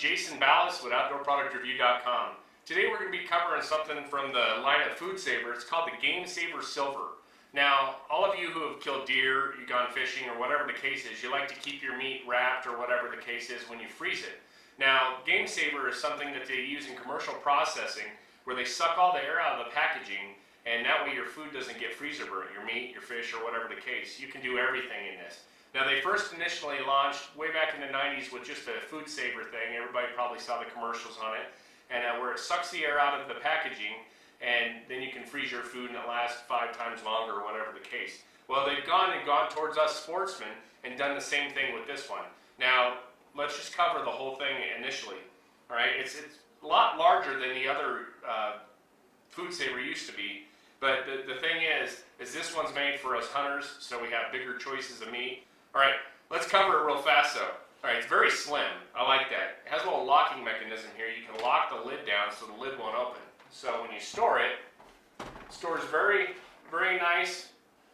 Jason Ballas with OutdoorProductReview.com. Today we're going to be covering something from the line of FoodSaver. It's called the GameSaver Silver. Now, all of you who have killed deer, you've gone fishing, or whatever the case is, you like to keep your meat wrapped or whatever the case is when you freeze it. Now, GameSaver is something that they use in commercial processing where they suck all the air out of the packaging, and that way your food doesn't get freezer burnt, your meat, your fish, or whatever the case. You can do everything in this. Now, they first initially launched way back in the 90s with just a FoodSaver thing. Everybody probably saw the commercials on it. And where it sucks the air out of the packaging, and then you can freeze your food and it lasts 5 times longer, or whatever the case. Well, they've gone towards us sportsmen and done the same thing with this one. Now, let's just cover the whole thing initially. All right, it's a lot larger than the other FoodSaver used to be. But the thing is this one's made for us hunters, so we have bigger choices of meat. All right, let's cover it real fast though. All right, it's very slim. I like that. It has a little locking mechanism here. You can lock the lid down so the lid won't open. So when you store it, it stores very, very nice,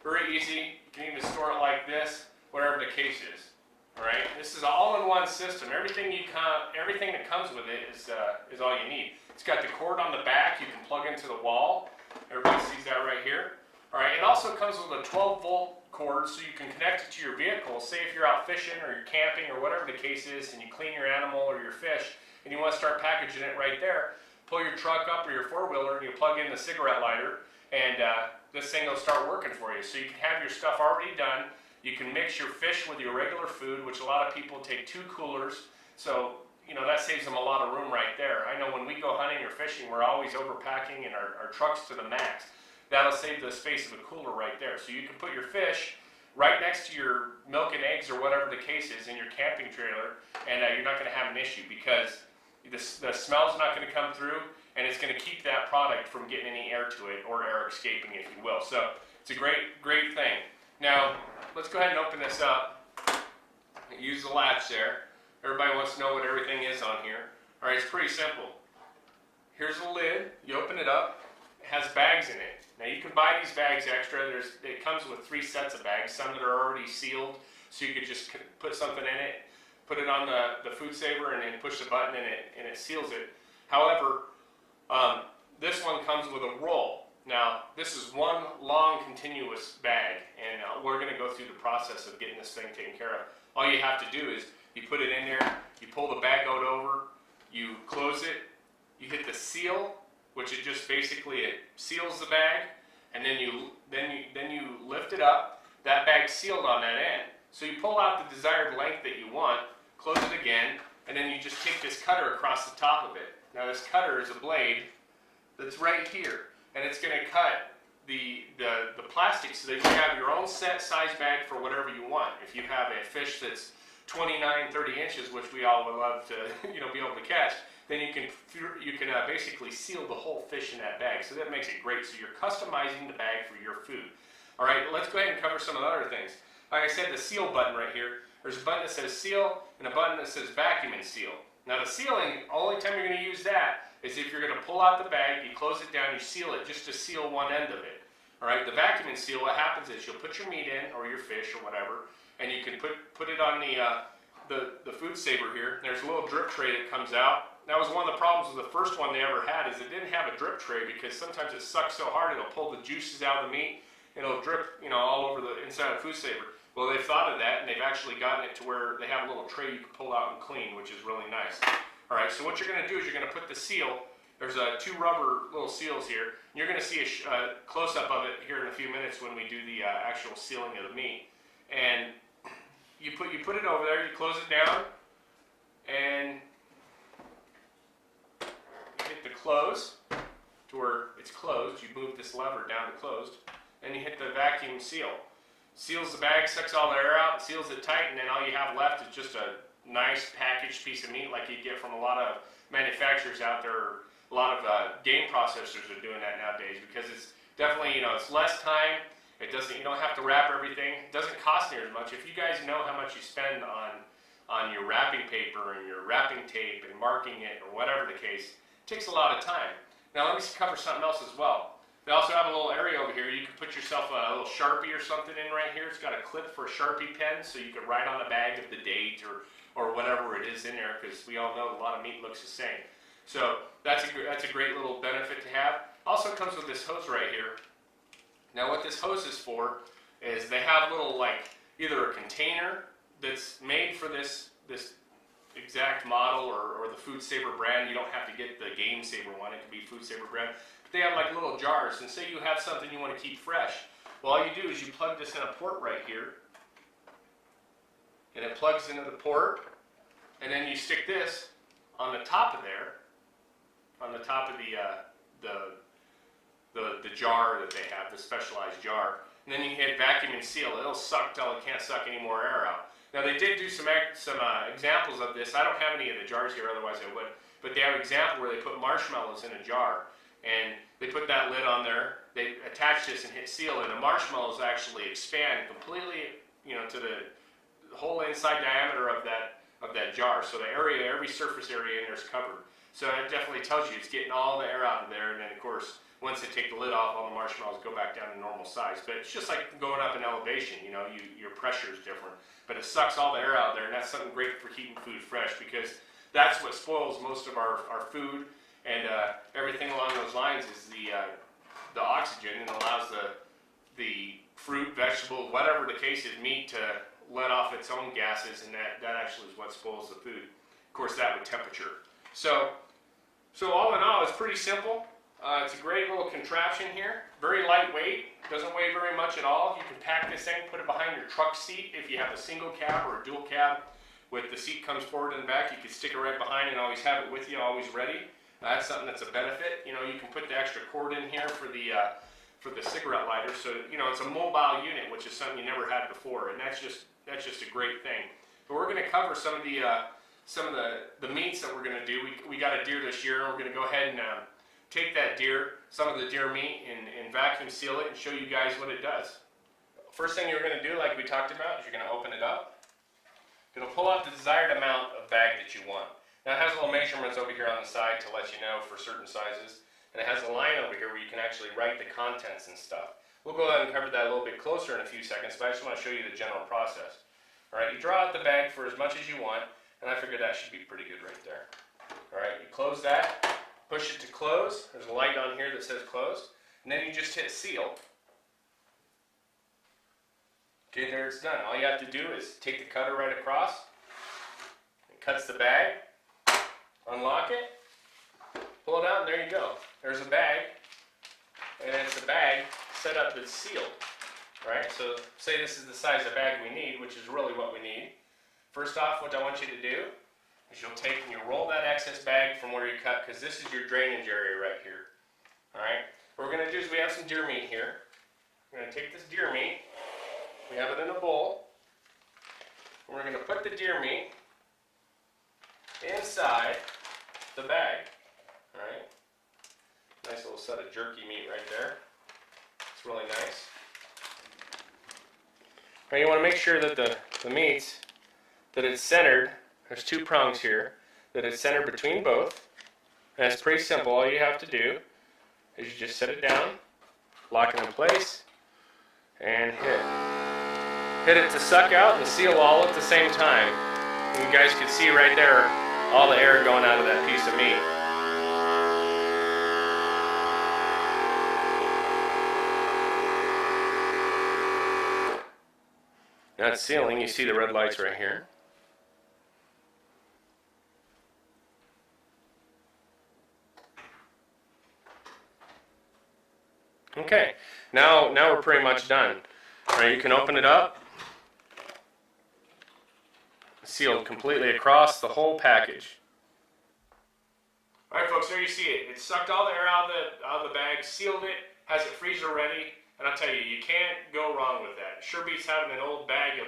very easy. You can even store it like this, whatever the case is. All right, this is an all-in-one system. Everything that comes with it is all you need. It's got the cord on the back. You can plug into the wall. Everybody sees that right here. All right, it also comes with a 12-volt cord so you can connect it to your vehicle. Say if you're out fishing or you're camping or whatever the case is, and you clean your animal or your fish and you want to start packaging it right there, pull your truck up or your four-wheeler and you plug in the cigarette lighter, and this thing will start working for you. So you can have your stuff already done. You can mix your fish with your regular food, which a lot of people take 2 coolers. So, you know, that saves them a lot of room right there. I know when we go hunting or fishing, we're always overpacking in our trucks to the max. That'll save the space of a cooler right there. So you can put your fish right next to your milk and eggs or whatever the case is in your camping trailer, and you're not going to have an issue because the smell's not going to come through, and it's going to keep that product from getting any air to it or air escaping, if you will. So it's a great, great thing. Now, let's go ahead and open this up. Use the latch there. Everybody wants to know what everything is on here. All right, it's pretty simple. Here's the lid. You open it up. It has bags in it. Now, you can buy these bags extra. It comes with 3 sets of bags, some that are already sealed, so you could just put something in it, put it on the FoodSaver, and then push the button and it seals it. However, this one comes with a roll. Now, this is one long continuous bag, and we're going to go through the process of getting this thing taken care of. All you have to do is you put it in there, you pull the bag out over, you close it, you hit the seal, which it just basically it seals the bag, and then you lift it up. That bag's sealed on that end. So you pull out the desired length that you want, close it again, and then you just take this cutter across the top of it. Now this cutter is a blade that's right here, and it's going to cut the plastic so that you have your own set size bag for whatever you want. If you have a fish that's 29, 30 inches, which we all would love to be able to catch, then you can basically seal the whole fish in that bag. So that makes it great. So you're customizing the bag for your food. All right, let's go ahead and cover some of the other things. Like I said, the seal button right here. There's a button that says seal and a button that says vacuum and seal. Now the sealing, only time you're going to use that is if you're going to pull out the bag, you close it down, you seal it just to seal one end of it. All right, the vacuum and seal, what happens is you'll put your meat in or your fish or whatever, and you can put it on the FoodSaver here. There's a little drip tray that comes out. That was one of the problems with the first one they ever had, is it didn't have a drip tray because sometimes it sucks so hard it'll pull the juices out of the meat and it'll drip, all over the inside of FoodSaver. Well, they've thought of that, and they've actually gotten it to where they have a little tray you can pull out and clean, which is really nice. All right, so what you're going to do is you're going to put the seal. There's 2 rubber little seals here. You're going to see a close-up of it here in a few minutes when we do the actual sealing of the meat. And you put it over there, you close it down, and you hit the close to where it's closed. You move this lever down to closed, and you hit the vacuum seal. Seals the bag, sucks all the air out, seals it tight, and then all you have left is just a nice packaged piece of meat like you get from a lot of manufacturers out there. A lot of game processors are doing that nowadays because it's definitely, it's less time. It doesn't, you don't have to wrap everything. It doesn't cost near as much. If you guys know how much you spend on your wrapping paper and your wrapping tape and marking it or whatever the case, it takes a lot of time. Now let me cover something else as well. They also have a little area over here. You can put yourself a little Sharpie or something in right here. It's got a clip for a Sharpie pen, so you can write on the bag of the date or whatever it is in there, because we all know a lot of meat looks the same. So that's a great little benefit to have. Also comes with this hose right here. Now what this hose is for is they have little, like, either a container that's made for this exact model or the FoodSaver brand. You don't have to get the GameSaver one. It could be FoodSaver brand. But they have like little jars, and say you have something you want to keep fresh. Well, all you do is you plug this in a port right here, and it plugs into the port, and then you stick this on the top of there, on the top of the jar that they have, the specialized jar, and then you hit vacuum and seal. It'll suck till it can't suck any more air out. Now they did do some examples of this. I don't have any of the jars here, otherwise I would. But they have an example where they put marshmallows in a jar, and they put that lid on there. They attach this and hit seal, and the marshmallows actually expand completely, to the whole inside diameter of that jar. So the area, every surface area in there is covered. So it definitely tells you it's getting all the air out of there, and then of course, once they take the lid off, all the marshmallows go back down to normal size. But it's just like going up in elevation, your pressure is different. But it sucks all the air out there, and that's something great for keeping food fresh, because that's what spoils most of our food, and everything along those lines is the oxygen, and allows the fruit, vegetable, whatever the case is, meat to let off its own gases, and that actually is what spoils the food. Of course, that with temperature. So all in all, it's pretty simple. It's a great little contraption here. Very lightweight. Doesn't weigh very much at all. You can pack this thing, put it behind your truck seat if you have a single cab or a dual cab. With the seat comes forward and back, you can stick it right behind and always have it with you, always ready. That's something that's a benefit. You can put the extra cord in here for the cigarette lighter. So it's a mobile unit, which is something you never had before, and that's just a great thing. But we're going to cover some of the meats that we're going to do. We got a deer this year, and we're going to go ahead and take that deer, some of the deer meat, and vacuum seal it and show you guys what it does. First thing you're going to do, like we talked about, is you're going to open it up. It'll pull out the desired amount of bag that you want. Now it has little measurements over here on the side to let you know for certain sizes, and it has a line over here where you can actually write the contents and stuff. We'll go ahead and cover that a little bit closer in a few seconds, but I just want to show you the general process. Alright, you draw out the bag for as much as you want, and I figured that should be pretty good right there. Alright, you close that. Push it to close. There's a light on here that says close. And then you just hit seal. Okay, there it's done. All you have to do is take the cutter right across. It cuts the bag. Unlock it. Pull it out, and there you go. There's a bag. And it's a bag set up that's sealed. Right? So say this is the size of bag we need, which is really what we need. First off, what I want you to do is you'll take and you'll roll that excess bag from where you cut, because this is your drainage area right here. Alright? What we're going to do is we have some deer meat here. We're going to take this deer meat, we have it in a bowl, and we're going to put the deer meat inside the bag. Alright? Nice little set of jerky meat right there. It's really nice. Now you want to make sure that the meats, that it's centered. There's two prongs here, that it's centered between both. And it's pretty simple. All you have to do is you just set it down, lock it in place, and hit it to suck out and seal all at the same time. And you guys can see right there all the air going out of that piece of meat. Now it's sealing. You see the red lights right here. Okay, now we're pretty much done. All right, you can open it up. Sealed completely across the whole package. All right, folks, there you see it. It sucked all the air out of the bag, sealed it, has it freezer ready, and I'll tell you, you can't go wrong with that. Sure beats having an old bag of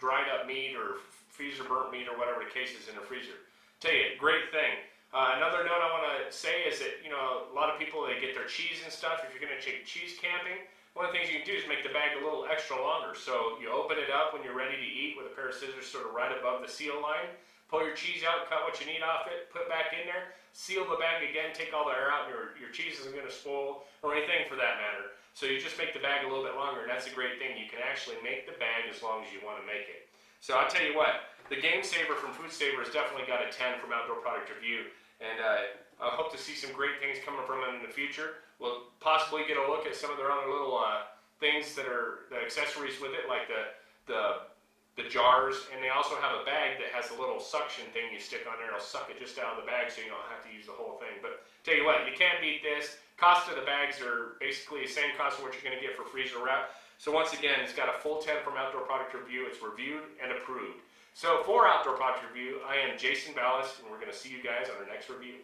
dried up meat or freezer burnt meat or whatever the case is in the freezer. Tell you, great thing. Another note I want to say is that, a lot of people, they get their cheese and stuff. If you're going to take cheese camping, one of the things you can do is make the bag a little extra longer. So you open it up when you're ready to eat with a pair of scissors sort of right above the seal line, pull your cheese out, cut what you need off it, put it back in there, seal the bag again, take all the air out, and your cheese isn't going to spoil, or anything for that matter. So you just make the bag a little bit longer, and that's a great thing. You can actually make the bag as long as you want to make it. So I'll tell you what, the GameSaver from FoodSaver has definitely got a 10 from Outdoor Product Review, and I hope to see some great things coming from them in the future. We'll possibly get a look at some of their other little things that are the accessories with it, like the jars, and they also have a bag that has a little suction thing you stick on there. It'll suck it just out of the bag, so you don't have to use the whole thing. But tell you what, you can't beat this. Cost of the bags are basically the same cost of what you're going to get for freezer wrap. So once again, it's got a full 10 from Outdoor Product Review. It's reviewed and approved. So for Outdoor Product Review, I am Jason Ballas, and we're going to see you guys on our next review.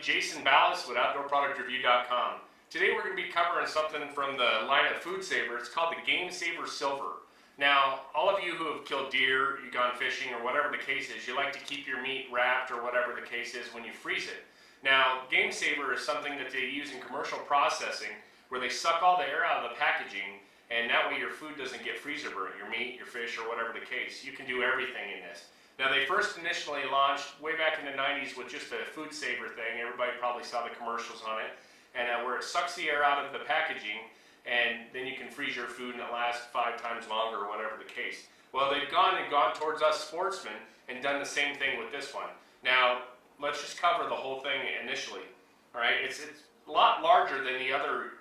Jason Ballas with OutdoorProductReview.com. Today we're going to be covering something from the line of FoodSaver. It's called the GameSaver Silver. Now, all of you who have killed deer, you've gone fishing, or whatever the case is, you like to keep your meat wrapped or whatever the case is when you freeze it. Now, GameSaver is something that they use in commercial processing where they suck all the air out of the packaging, and that way your food doesn't get freezer burnt, your meat, your fish, or whatever the case. You can do everything in this. Now, they first initially launched way back in the 90s with just a FoodSaver thing. Everybody probably saw the commercials on it. And where it sucks the air out of the packaging, and then you can freeze your food and it lasts 5 times longer, or whatever the case. Well, they've gone towards us sportsmen and done the same thing with this one. Now, let's just cover the whole thing initially. All right, it's a lot larger than the other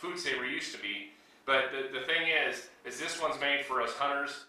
FoodSaver used to be. But the thing is this one's made for us hunters,